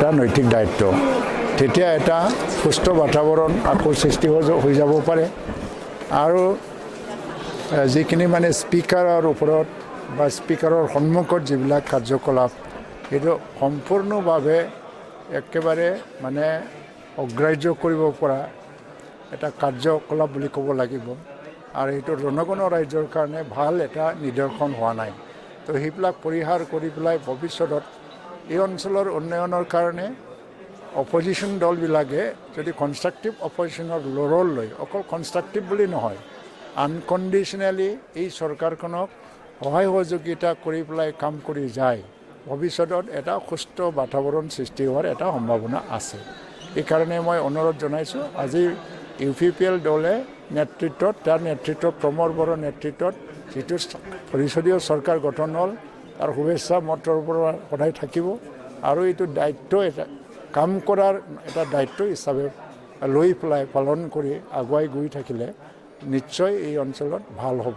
এটা নৈতিক দায়িত্ব তেতিয়া এটা সুস্থ বাতাবৰণ আকৌ সৃষ্টি হৈ যাব পাৰে আৰু যিখিনি মানে স্পিকাৰৰ ওপৰত বা স্পিকাৰৰ সন্মুখত যিবিলাক কাৰ্যকলাপ সেইটো সম্পূৰ্ণভাৱে একেবাৰে মানে অগ্ৰাহ্য কৰিব পৰা এটা কাৰ্যকলাপ বুলি ক'ব লাগিব আৰু এইটো জনগণৰ ৰাইজৰ কাৰণে ভাল এটা নিদৰ্শন হোৱা নাই তো সেইবিলাক পৰিহাৰ কৰি পেলাই ভৱিষ্যতত এই অঞ্চলৰ উন্নয়নৰ কাৰণে অপজিশ্যন দলবিলাকে যদি কনষ্ট্ৰাকটিভ অপজিশ্যনৰ ৰ'ল লয় অকল কনষ্ট্ৰাকটিভ বুলি নহয় আনকণ্ডিশ্যনেলি এই চৰকাৰখনক সহায় সহযোগিতা কৰি পেলাই কাম কৰি যায় ভৱিষ্যতত এটা সুস্থ বাতাবৰণ সৃষ্টি হোৱাৰ এটা সম্ভাৱনা আছে এইকাৰণে মই অনুৰোধ জনাইছোঁ আজি UPPL দলে নেতৃত্বত তাৰ নেতৃত্বত প্ৰমোদ বড়োৰ নেতৃত্বত যিটো পৰিষদীয় চৰকাৰ গঠন হ'ল তাৰ শুভেচ্ছা মতৰ পৰা সদায় থাকিব আৰু এইটো দায়িত্ব এটা কাম কৰাৰ এটা দায়িত্ব হিচাপে লৈ পেলাই পালন কৰি আগুৱাই গৈ থাকিলে নিশ্চয় এই অঞ্চলত ভাল হ'ব